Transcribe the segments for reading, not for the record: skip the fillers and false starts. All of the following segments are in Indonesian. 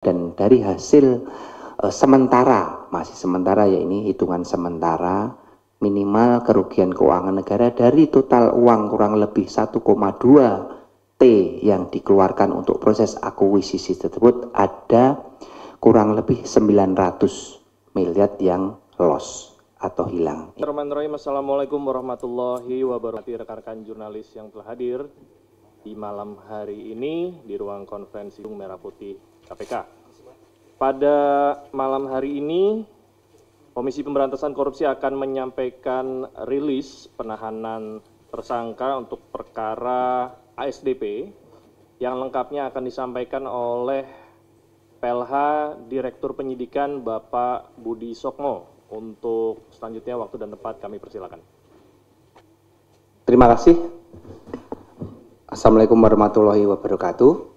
Dan dari hasil sementara, masih sementara ya, ini hitungan sementara, minimal kerugian keuangan negara dari total uang kurang lebih 1,2 T yang dikeluarkan untuk proses akuisisi tersebut ada kurang lebih 900 miliar yang loss atau hilang. Bismillahirrahmanirrahim. Assalamualaikum warahmatullahi wabarakatuh. Rekan-rekan jurnalis yang telah hadir di malam hari ini di ruang konferensi Gedung Merah Putih KPK. Pada malam hari ini, Komisi Pemberantasan Korupsi akan menyampaikan rilis penahanan tersangka untuk perkara ASDP yang lengkapnya akan disampaikan oleh PLH Direktur Penyidikan Bapak Budi Sokmo. Untuk selanjutnya waktu dan tempat kami persilakan. Terima kasih. Assalamualaikum warahmatullahi wabarakatuh.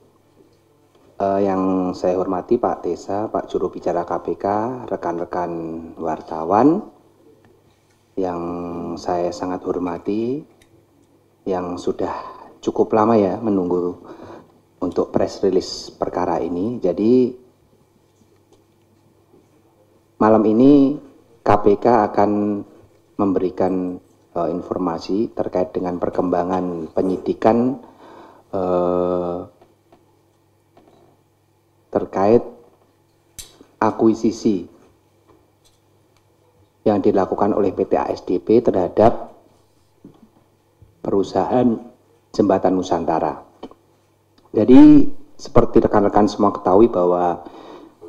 Yang saya hormati Pak Tesa, Pak Juru Bicara KPK, rekan-rekan wartawan yang saya sangat hormati, yang sudah cukup lama ya menunggu untuk press release perkara ini. Jadi malam ini KPK akan memberikan informasi terkait dengan perkembangan penyidikan terkait akuisisi yang dilakukan oleh PT ASDP terhadap perusahaan Jembatan Nusantara. Jadi seperti rekan-rekan semua ketahui bahwa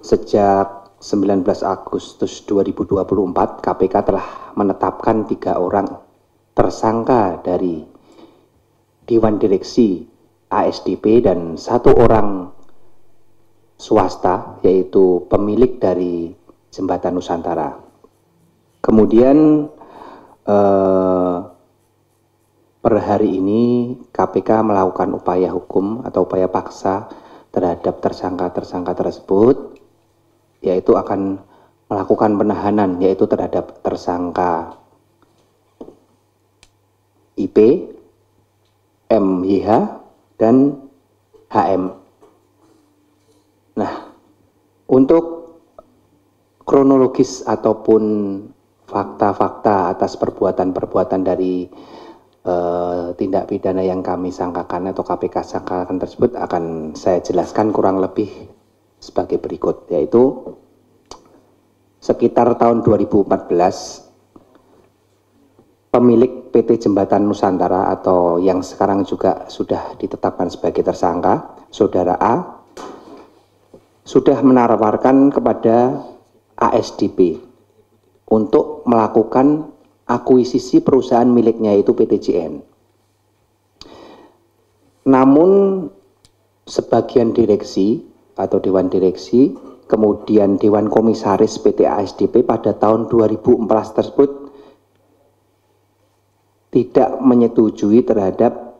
sejak 19 Agustus 2024 KPK telah menetapkan 3 orang tersangka dari Dewan Direksi ASDP dan 1 orang swasta, yaitu pemilik dari Jembatan Nusantara. Kemudian per hari ini KPK melakukan upaya hukum atau upaya paksa terhadap tersangka-tersangka tersebut, yaitu akan melakukan penahanan, yaitu terhadap tersangka IP, MYH, dan HM. Nah, untuk kronologis ataupun fakta-fakta atas perbuatan-perbuatan dari tindak pidana yang kami sangkakan atau KPK sangkakan tersebut akan saya jelaskan kurang lebih sebagai berikut, yaitu sekitar tahun 2014 pemilik PT Jembatan Nusantara atau yang sekarang juga sudah ditetapkan sebagai tersangka, Saudara A, sudah menawarkan kepada ASDP untuk melakukan akuisisi perusahaan miliknya yaitu PT JN. Namun sebagian direksi atau Dewan Direksi, kemudian Dewan Komisaris PT ASDP pada tahun 2014 tersebut tidak menyetujui terhadap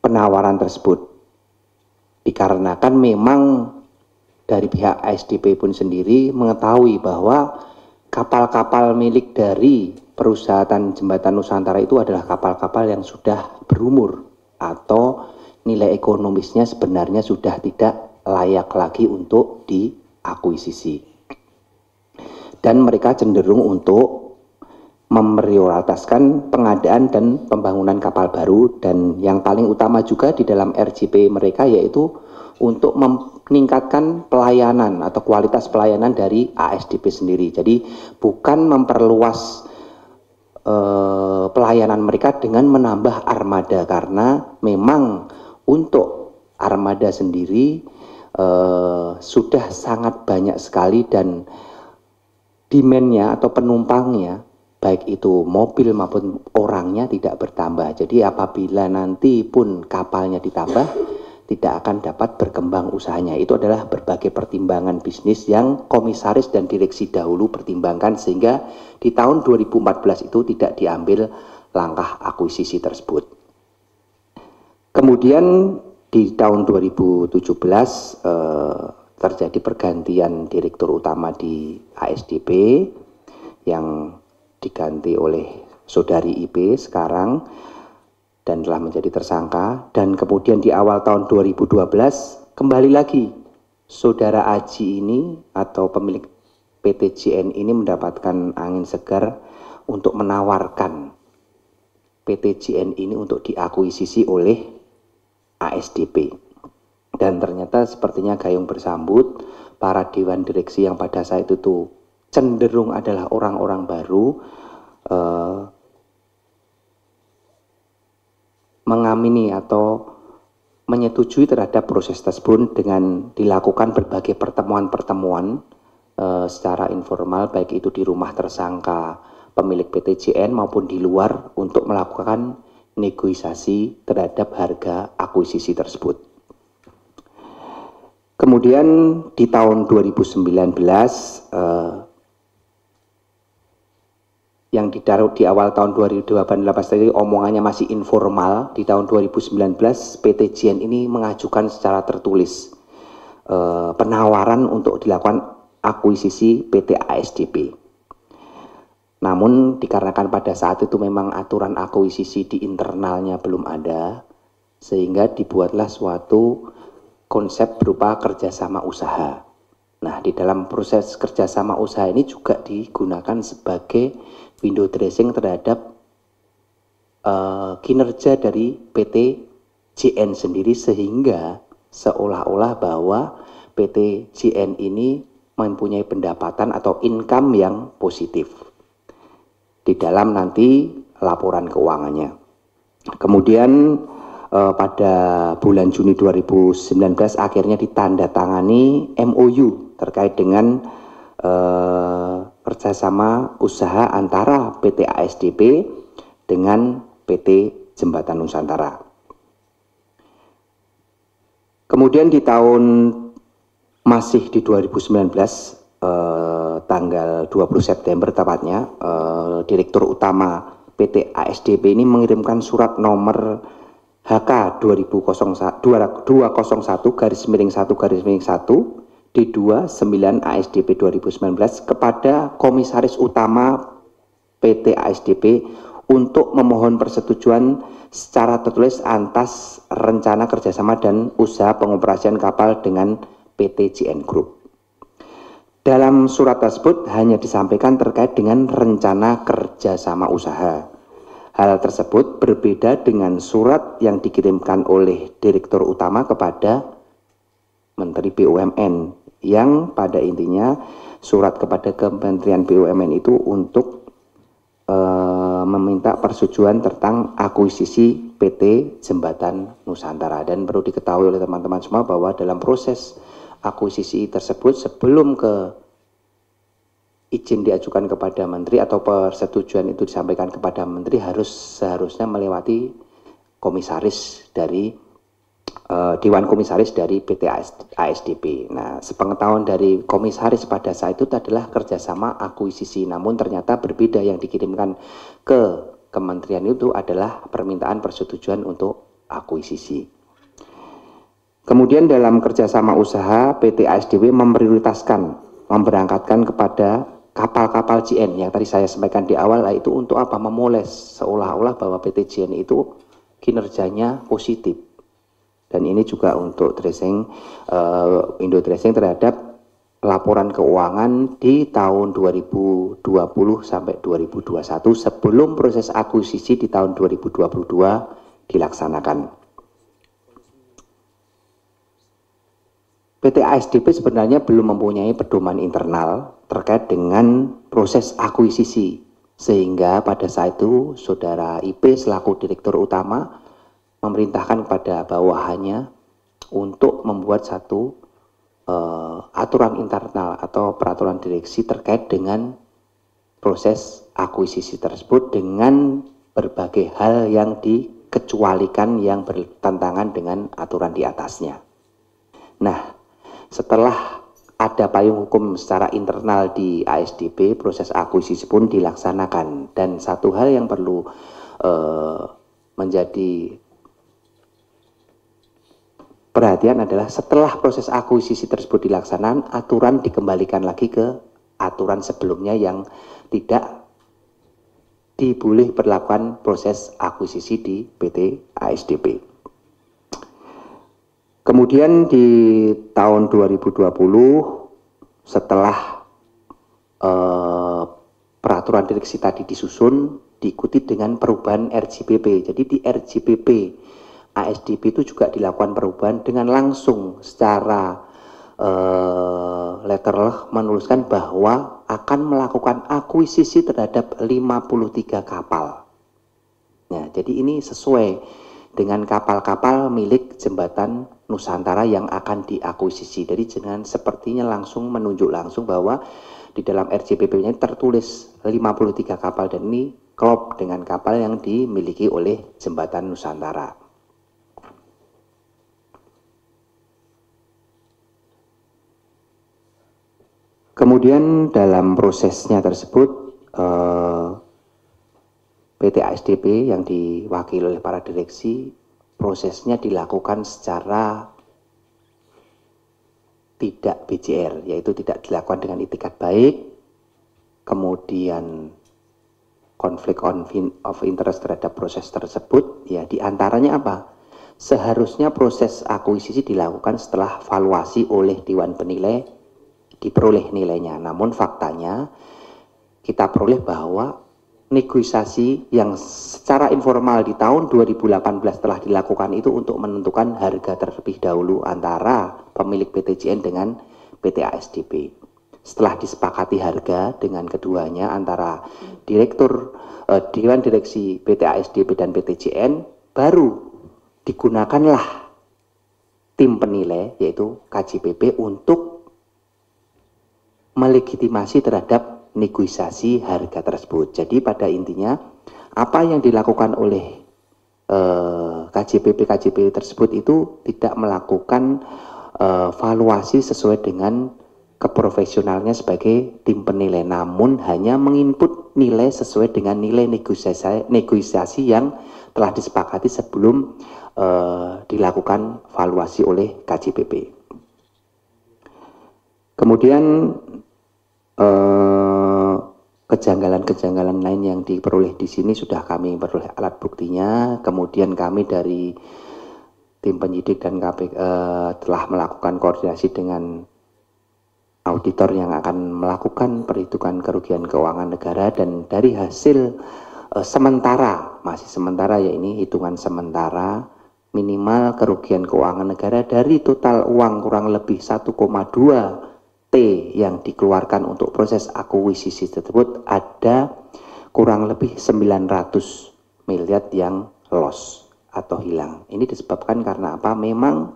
penawaran tersebut. Dikarenakan memang dari pihak ASDP pun sendiri mengetahui bahwa kapal-kapal milik dari perusahaan Jembatan Nusantara itu adalah kapal-kapal yang sudah berumur atau nilai ekonomisnya sebenarnya sudah tidak layak lagi untuk diakuisisi. Dan mereka cenderung untuk memprioritaskan pengadaan dan pembangunan kapal baru, dan yang paling utama juga di dalam RJP mereka yaitu untuk meningkatkan pelayanan atau kualitas pelayanan dari ASDP sendiri. Jadi bukan memperluas pelayanan mereka dengan menambah armada, karena memang untuk armada sendiri sudah sangat banyak sekali dan demand-nya atau penumpangnya baik itu mobil maupun orangnya tidak bertambah. Jadi apabila nanti pun kapalnya ditambah, tidak akan dapat berkembang usahanya. Itu adalah berbagai pertimbangan bisnis yang komisaris dan direksi dahulu pertimbangkan, sehingga di tahun 2014 itu tidak diambil langkah akuisisi tersebut. Kemudian di tahun 2017 terjadi pergantian direktur utama di ASDP yang diganti oleh Saudari IP sekarang, dan telah menjadi tersangka. Dan kemudian di awal tahun 2012 kembali lagi Saudara Aji ini atau pemilik PT JN ini mendapatkan angin segar untuk menawarkan PT JN ini untuk diakuisisi oleh ASDP. Dan ternyata sepertinya gayung bersambut, para dewan direksi yang pada saat itu tuh cenderung adalah orang-orang baru, mengamini atau menyetujui terhadap proses tersebut dengan dilakukan berbagai pertemuan-pertemuan secara informal, baik itu di rumah tersangka pemilik PT JN maupun di luar untuk melakukan negosiasi terhadap harga akuisisi tersebut. Kemudian di tahun 2019 yang ditaruh di awal tahun 2018 tadi omongannya masih informal, di tahun 2019 PT JN ini mengajukan secara tertulis penawaran untuk dilakukan akuisisi PT ASDP. Namun dikarenakan pada saat itu memang aturan akuisisi di internalnya belum ada, sehingga dibuatlah suatu konsep berupa kerjasama usaha. Nah, di dalam proses kerjasama usaha ini juga digunakan sebagai window dressing terhadap kinerja dari PT JN sendiri, sehingga seolah-olah bahwa PT JN ini mempunyai pendapatan atau income yang positif di dalam nanti laporan keuangannya. Kemudian pada bulan Juni 2019 akhirnya ditandatangani MOU terkait dengan kerjasama usaha antara PT ASDP dengan PT Jembatan Nusantara. Kemudian di tahun masih di 2019 tanggal 20 September tepatnya, Direktur Utama PT ASDP ini mengirimkan surat nomor HK 201/1/1 D29 ASDP 2019 kepada Komisaris Utama PT ASDP untuk memohon persetujuan secara tertulis atas rencana kerjasama dan usaha pengoperasian kapal dengan PT JN Group. Dalam surat tersebut hanya disampaikan terkait dengan rencana kerjasama usaha. Hal tersebut berbeda dengan surat yang dikirimkan oleh Direktur Utama kepada Menteri BUMN, yang pada intinya surat kepada Kementerian BUMN itu untuk meminta persetujuan tentang akuisisi PT Jembatan Nusantara. Dan perlu diketahui oleh teman-teman semua bahwa dalam proses akuisisi tersebut sebelum izin diajukan kepada menteri atau persetujuan itu disampaikan kepada menteri seharusnya melewati komisaris dari Dewan Komisaris dari PT ASDP. Nah, sepengetahuan dari komisaris pada saat itu adalah kerjasama akuisisi, namun ternyata berbeda, yang dikirimkan ke kementerian itu adalah permintaan persetujuan untuk akuisisi. Kemudian dalam kerjasama usaha, PT ASDP memberangkatkan kepada kapal-kapal JN yang tadi saya sampaikan di awal, itu untuk apa? Memoles seolah-olah bahwa PT JN itu kinerjanya positif. Dan ini juga untuk dressing, window dressing terhadap laporan keuangan di tahun 2020 sampai 2021 sebelum proses akuisisi di tahun 2022 dilaksanakan. PT ASDP sebenarnya belum mempunyai pedoman internal terkait dengan proses akuisisi, sehingga pada saat itu Saudara IP selaku Direktur Utama memerintahkan kepada bawahannya untuk membuat satu aturan internal atau peraturan direksi terkait dengan proses akuisisi tersebut dengan berbagai hal yang dikecualikan yang bertentangan dengan aturan di atasnya. Nah, setelah ada payung hukum secara internal di ASDP, proses akuisisi pun dilaksanakan. Dan satu hal yang perlu menjadi perhatian adalah setelah proses akuisisi tersebut dilaksanakan, aturan dikembalikan lagi ke aturan sebelumnya yang tidak diboleh berlakukan proses akuisisi di PT ASDP. Kemudian di tahun 2020 setelah peraturan direksi tadi disusun, diikuti dengan perubahan RJPP. Jadi di RJPP ASDP itu juga dilakukan perubahan dengan langsung secara letterleh menuliskan bahwa akan melakukan akuisisi terhadap 53 kapal. Nah, jadi ini sesuai dengan kapal-kapal milik Jembatan Nusantara yang akan diakuisisi. Jadi jangan sepertinya langsung menunjuk langsung bahwa di dalam RJPP-nya tertulis 53 kapal dan ini klop dengan kapal yang dimiliki oleh Jembatan Nusantara. Kemudian dalam prosesnya tersebut PT ASDP yang diwakili oleh para direksi, prosesnya dilakukan secara tidak BJR, yaitu tidak dilakukan dengan itikat baik, kemudian konflik of interest terhadap proses tersebut, ya diantaranya apa? Seharusnya proses akuisisi dilakukan setelah valuasi oleh Dewan Penilai, diperoleh nilainya. Namun faktanya kita peroleh bahwa negosiasi yang secara informal di tahun 2018 telah dilakukan itu untuk menentukan harga terlebih dahulu antara pemilik PTJN dengan PT ASDP. Setelah disepakati harga dengan keduanya antara direktur Dewan Direksi PT ASDP dan PTJN, baru digunakanlah tim penilai yaitu KJPP untuk melegitimasi terhadap negosiasi harga tersebut. Jadi pada intinya apa yang dilakukan oleh KJPP tersebut itu tidak melakukan valuasi sesuai dengan keprofesionalnya sebagai tim penilai, namun hanya menginput nilai sesuai dengan nilai negosiasi yang telah disepakati sebelum dilakukan valuasi oleh KJPP. Kemudian kejanggalan-kejanggalan lain yang diperoleh di sini sudah kami peroleh alat buktinya. Kemudian kami dari tim penyidik dan KPK telah melakukan koordinasi dengan auditor yang akan melakukan perhitungan kerugian keuangan negara, dan dari hasil sementara, masih sementara ya ini hitungan sementara, minimal kerugian keuangan negara dari total uang kurang lebih 1,2 T yang dikeluarkan untuk proses akuisisi tersebut ada kurang lebih 900 miliar yang loss atau hilang. Ini disebabkan karena apa? Memang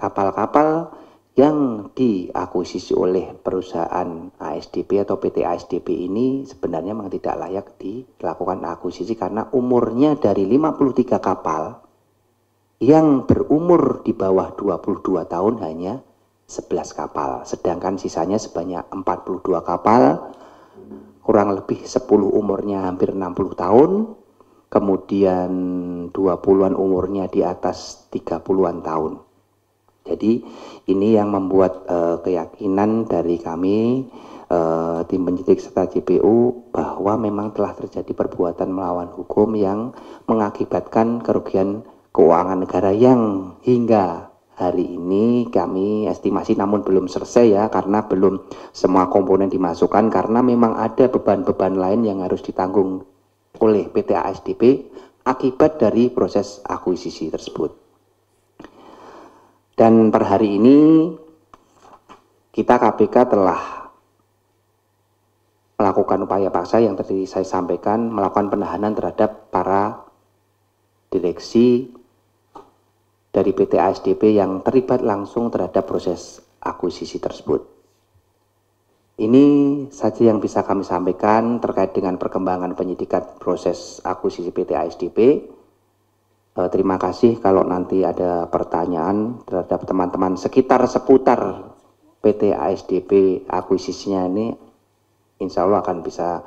kapal-kapal yang diakuisisi oleh perusahaan ASDP atau PT ASDP ini sebenarnya memang tidak layak dilakukan akuisisi karena umurnya dari 53 kapal yang berumur di bawah 22 tahun hanya 11 kapal, sedangkan sisanya sebanyak 42 kapal, kurang lebih 10 umurnya hampir 60 tahun, kemudian 20-an umurnya di atas 30-an tahun. Jadi ini yang membuat keyakinan dari kami, tim penyidik serta JPU, bahwa memang telah terjadi perbuatan melawan hukum yang mengakibatkan kerugian keuangan negara yang hingga hari ini kami estimasi, namun belum selesai ya, karena belum semua komponen dimasukkan, karena memang ada beban-beban lain yang harus ditanggung oleh PT ASDP akibat dari proses akuisisi tersebut. Dan per hari ini kita KPK telah melakukan upaya paksa yang tadi saya sampaikan, melakukan penahanan terhadap para direksi dari PT ASDP yang terlibat langsung terhadap proses akuisisi tersebut. Ini saja yang bisa kami sampaikan terkait dengan perkembangan penyidikan proses akuisisi PT ASDP. Terima kasih. Kalau nanti ada pertanyaan terhadap teman-teman sekitar seputar PT ASDP akuisisinya ini, insya Allah akan bisa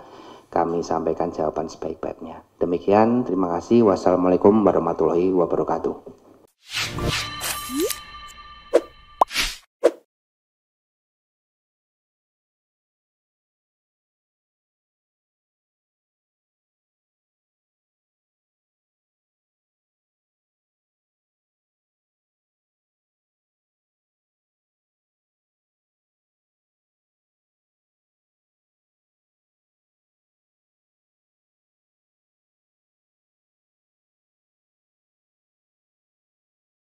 kami sampaikan jawaban sebaik-baiknya. Demikian, terima kasih. Wassalamualaikum warahmatullahi wabarakatuh.